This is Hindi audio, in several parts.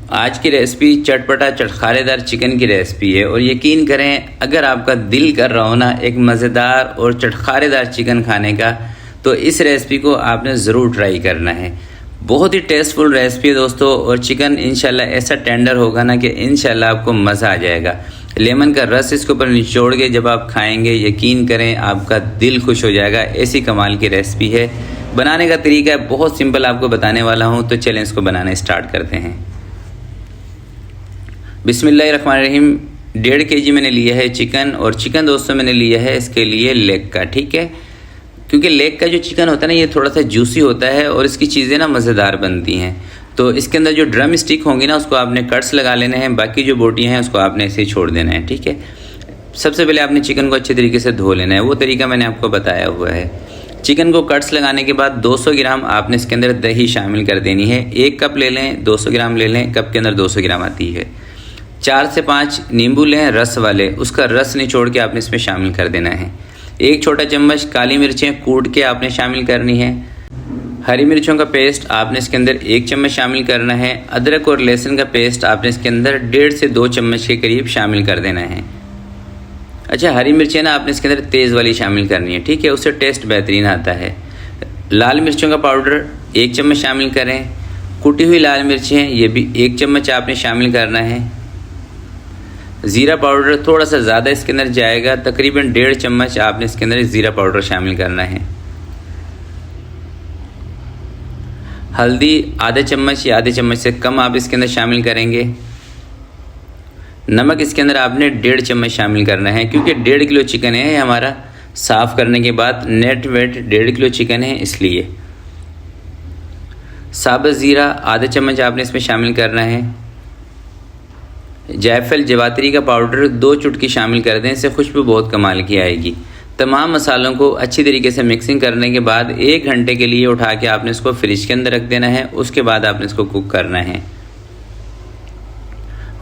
आज की रेसिपी चटपटा चटखारेदार चिकन की रेसिपी है और यकीन करें अगर आपका दिल कर रहा हो ना एक मज़ेदार और चटखारेदार चिकन खाने का तो इस रेसिपी को आपने ज़रूर ट्राई करना है। बहुत ही टेस्टफुल रेसिपी है दोस्तों और चिकन इंशाल्लाह ऐसा टेंडर होगा ना कि इंशाल्लाह आपको मज़ा आ जाएगा। लेमन का रस इसके ऊपर निचोड़ के जब आप खाएंगे यकीन करें आपका दिल खुश हो जाएगा। ऐसी कमाल की रेसिपी है। बनाने का तरीका है बहुत सिंपल, आपको बताने वाला हूँ, तो चलें इसको बनाना स्टार्ट करते हैं। बिस्मिल्लाहिर्रहमानिर्रहीम। 1.5 kg मैंने लिया है चिकन और चिकन दोस्तों मैंने लिया है इसके लिए लेग का, ठीक है। क्योंकि लेग का जो चिकन होता है ना ये थोड़ा सा जूसी होता है और इसकी चीज़ें ना मज़ेदार बनती हैं। तो इसके अंदर जो ड्रम स्टिक होंगी ना उसको आपने कट्स लगा लेने हैं, बाकी जो बोटियाँ हैं उसको आपने ऐसे ही छोड़ देना है, ठीक है। सबसे पहले आपने चिकन को अच्छे तरीके से धो लेना है, वो तरीका मैंने आपको बताया हुआ है। चिकन को कट्स लगाने के बाद 200 ग्राम आपने इसके अंदर दही शामिल कर देनी है। 1 कप ले लें, 200 ग्राम ले लें, कप के अंदर 200 ग्राम आती है। 4 से 5 नींबू लें रस वाले, उसका रस निचोड़ के आपने इसमें शामिल कर देना है। 1 छोटा चम्मच काली मिर्चें कूट के आपने शामिल करनी है। हरी मिर्चों का पेस्ट आपने इसके अंदर 1 चम्मच शामिल करना है। अदरक और लहसुन का पेस्ट आपने इसके अंदर 1.5 से 2 चम्मच के करीब शामिल कर देना है। अच्छा, हरी मिर्चें ना आपने इसके अंदर तेज़ वाली शामिल करनी है, ठीक है, उससे टेस्ट बेहतरीन आता है। लाल मिर्चों का पाउडर 1 चम्मच शामिल करें। कुटी हुई लाल मिर्चें ये भी 1 चम्मच आपने शामिल करना है। ज़ीरा पाउडर थोड़ा सा ज़्यादा इसके अंदर जाएगा, तकरीबन 1.5 चम्मच आपने इसके अंदर ज़ीरा पाउडर शामिल करना है। हल्दी आधा चम्मच या आधे चम्मच से कम आप इसके अंदर शामिल करेंगे। नमक इसके अंदर आपने 1.5 चम्मच शामिल करना है, क्योंकि 1.5 किलो चिकन है हमारा। साफ़ करने के बाद नेट वेट 1.5 किलो चिकन है इसलिए। साबुत ज़ीरा आधा चम्मच आपने इसमें शामिल करना है। जायफल जवातरी का पाउडर 2 चुटकी शामिल कर दें, इससे खुशबू बहुत कमाल की आएगी। तमाम मसालों को अच्छी तरीके से मिक्सिंग करने के बाद 1 घंटे के लिए उठा के आपने इसको फ्रिज के अंदर रख देना है। उसके बाद आपने इसको कुक करना है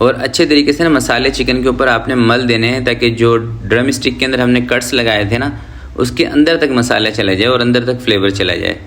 और अच्छे तरीके से ना मसाले चिकन के ऊपर आपने मल देने हैं, ताकि जो ड्रम स्टिक के अंदर हमने कट्स लगाए थे ना उसके अंदर तक मसाला चला जाए और अंदर तक फ्लेवर चला जाए।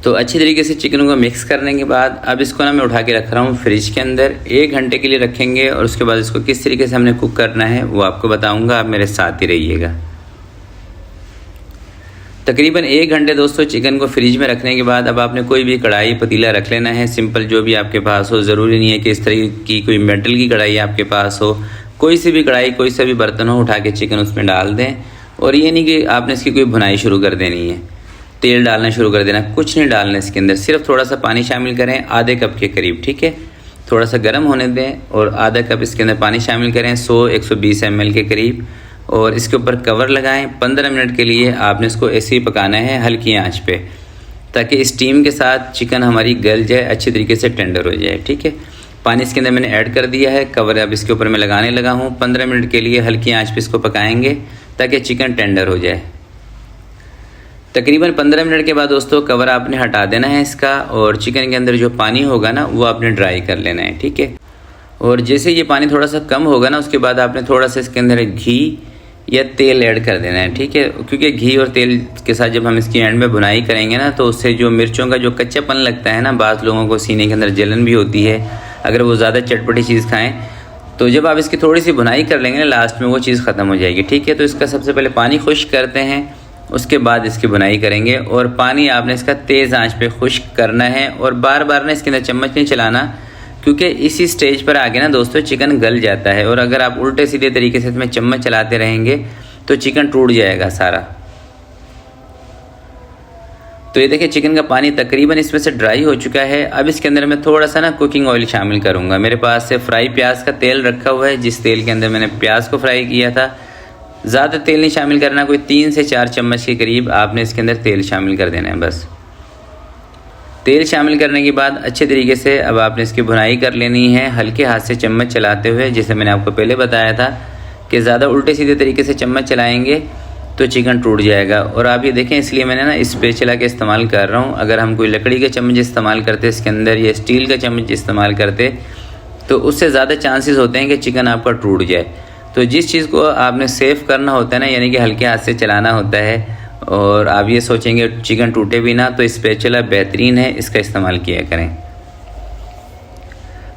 तो अच्छी तरीके से चिकन को मिक्स करने के बाद अब इसको ना मैं उठा के रख रहा हूँ फ्रिज के अंदर। 1 घंटे के लिए रखेंगे और उसके बाद इसको किस तरीके से हमने कुक करना है वो आपको बताऊँगा, आप मेरे साथ ही रहिएगा। तकरीबन 1 घंटे दोस्तों चिकन को फ्रिज में रखने के बाद अब आपने कोई भी कढ़ाई पतीला रख लेना है, सिंपल जो भी आपके पास हो। ज़रूरी नहीं है कि इस तरह की कोई मेटल की कढ़ाई आपके पास हो, कोई सी भी कढ़ाई कोई सा भी बर्तन हो, उठा के चिकन उसमें डाल दें। और ये नहीं कि आपने इसकी कोई भुनाई शुरू कर देनी है, तेल डालना शुरू कर देना, कुछ नहीं डालना इसके अंदर। सिर्फ थोड़ा सा पानी शामिल करें आधे कप के करीब, ठीक है। थोड़ा सा गर्म होने दें और आधा कप इसके अंदर पानी शामिल करें 100-120 ml के करीब, और इसके ऊपर कवर लगाएं। 15 मिनट के लिए आपने इसको ऐसे ही पकाना है हल्की आंच पे, ताकि स्टीम के साथ चिकन हमारी गल जाए, अच्छी तरीके से टेंडर हो जाए, ठीक है। पानी इसके अंदर मैंने ऐड कर दिया है, कवर अब इसके ऊपर मैं लगाने लगा हूँ। 15 मिनट के लिए हल्की आंच पे इसको पकाएंगे ताकि चिकन टेंडर हो जाए। तकरीबन 15 मिनट के बाद दोस्तों कवर आपने हटा देना है इसका, और चिकन के अंदर जो पानी होगा ना वो आपने ड्राई कर लेना है, ठीक है। और जैसे ये पानी थोड़ा सा कम होगा ना उसके बाद आपने थोड़ा सा इसके अंदर घी या तेल ऐड कर देना है, ठीक है। क्योंकि घी और तेल के साथ जब हम इसकी एंड में भुनाई करेंगे ना तो उससे जो मिर्चों का जो कच्चापन लगता है ना, बाज़ लोगों को सीने के अंदर जलन भी होती है अगर वो ज़्यादा चटपटी चीज़ खाएँ, तो जब आप इसकी थोड़ी सी भुनाई कर लेंगे ना लास्ट में वो चीज़ ख़त्म हो जाएगी, ठीक है। तो इसका सबसे पहले पानी खुश्क करते हैं, उसके बाद इसकी बुनाई करेंगे। और पानी आपने इसका तेज़ आंच पे खुश्क करना है और बार बार ना इसके अंदर चम्मच नहीं चलाना, क्योंकि इसी स्टेज पर आगे ना दोस्तों चिकन गल जाता है, और अगर आप उल्टे सीधे तरीके से इसमें चम्मच चलाते रहेंगे तो चिकन टूट जाएगा सारा। तो ये देखिए चिकन का पानी तकरीबन इसमें से ड्राई हो चुका है। अब इसके अंदर मैं थोड़ा सा ना कुकिंग ऑयल शामिल करूँगा। मेरे पास से फ्राई प्याज का तेल रखा हुआ है, जिस तेल के अंदर मैंने प्याज को फ्राई किया था। ज़्यादा तेल नहीं शामिल करना, कोई 3 से 4 चम्मच के करीब आपने इसके अंदर तेल शामिल कर देना है बस। तेल शामिल करने के बाद अच्छे तरीके से अब आपने इसकी भुनाई कर लेनी है हल्के हाथ से चम्मच चलाते हुए, जैसे मैंने आपको पहले बताया था कि ज़्यादा उल्टे सीधे तरीके से चम्मच चलाएंगे तो चिकन टूट जाएगा। और आप ये देखें, इसलिए मैंने ना स्पैचुला का इस्तेमाल कर रहा हूँ। अगर हम कोई लकड़ी का चम्मच इस्तेमाल करते इसके अंदर या स्टील का चम्मच इस्तेमाल करते तो उससे ज़्यादा चांसेस होते हैं कि चिकन आपका टूट जाए। तो जिस चीज़ को आपने सेव करना होता है ना, यानी कि हल्के हाथ से चलाना होता है, और आप ये सोचेंगे चिकन टूटे भी ना, तो स्पैचुला बेहतरीन है, इसका इस्तेमाल किया करें।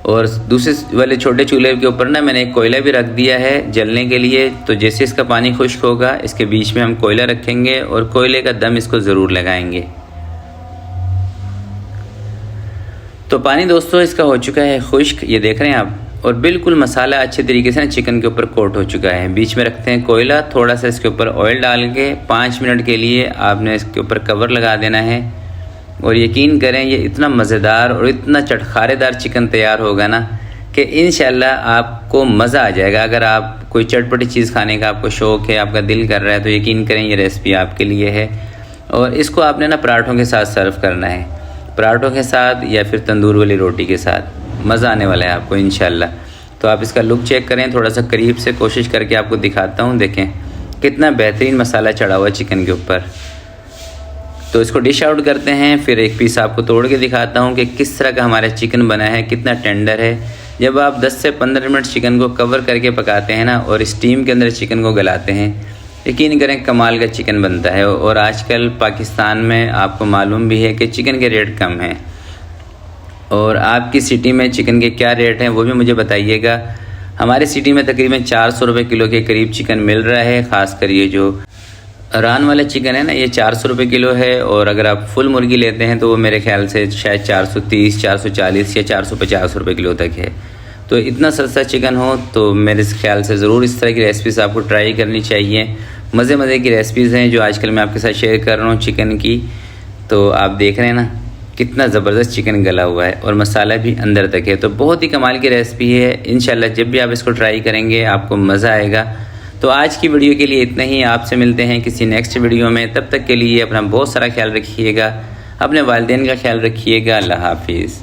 और दूसरे वाले छोटे चूल्हे के ऊपर ना मैंने एक कोयला भी रख दिया है जलने के लिए। तो जैसे इसका पानी खुश्क होगा, इसके बीच में हम कोयला रखेंगे और कोयले का दम इसको ज़रूर लगाएंगे। तो पानी दोस्तों इसका हो चुका है खुश्क, ये देख रहे हैं आप, और बिल्कुल मसाला अच्छे तरीके से ना चिकन के ऊपर कोट हो चुका है। बीच में रखते हैं कोयला, थोड़ा सा इसके ऊपर ऑयल डाल के 5 मिनट के लिए आपने इसके ऊपर कवर लगा देना है। और यकीन करें ये इतना मज़ेदार और इतना चटखारेदार चिकन तैयार होगा ना कि इंशाल्लाह आपको मज़ा आ जाएगा। अगर आप कोई चटपटी चीज़ खाने का आपको शौक़ है, आपका दिल कर रहा है, तो यकीन करें ये रेसिपी आपके लिए है। और इसको आपने ना पराठों के साथ सर्व करना है, पराठों के साथ या फिर तंदूर वाली रोटी के साथ, मज़ा आने वाला है आपको इंशाल्लाह। तो आप इसका लुक चेक करें, थोड़ा सा करीब से कोशिश करके आपको दिखाता हूँ। देखें कितना बेहतरीन मसाला चढ़ा हुआ चिकन के ऊपर। तो इसको डिश आउट करते हैं, फिर एक पीस आपको तोड़ के दिखाता हूँ कि किस तरह का हमारा चिकन बना है, कितना टेंडर है। जब आप 10 से 15 मिनट चिकन को कवर करके पकाते हैं ना, और स्टीम के अंदर चिकन को गलाते हैं, यकीन करें कमाल का चिकन बनता है। और आजकल पाकिस्तान में आपको मालूम भी है कि चिकन के रेट कम हैं। और आपकी सिटी में चिकन के क्या रेट हैं वो भी मुझे बताइएगा। हमारे सिटी में तकरीबन 400 रुपये किलो के करीब चिकन मिल रहा है। ख़ासकर ये जो रान वाला चिकन है ना, ये 400 रुपये किलो है। और अगर आप फुल मुर्गी लेते हैं तो वो मेरे ख्याल से शायद 430, 440 या 450 रुपये किलो तक है। तो इतना सस्ता चिकन हो तो मेरे ख्याल से ज़रूर इस तरह की रेसिपीज़ आपको ट्राई करनी चाहिए। मज़े की रेसिपीज़ हैं जो आजकल मैं आपके साथ शेयर कर रहा हूँ चिकन की। तो आप देख रहे हैं ना कितना ज़बरदस्त चिकन गला हुआ है और मसाला भी अंदर तक है। तो बहुत ही कमाल की रेसिपी है। इंशाल्लाह जब भी आप इसको ट्राई करेंगे आपको मज़ा आएगा। तो आज की वीडियो के लिए इतना ही। आपसे मिलते हैं किसी नेक्स्ट वीडियो में। तब तक के लिए अपना बहुत सारा ख्याल रखिएगा, अपने वालिदैन का ख्याल रखिएगा। अल्लाह हाफिज़।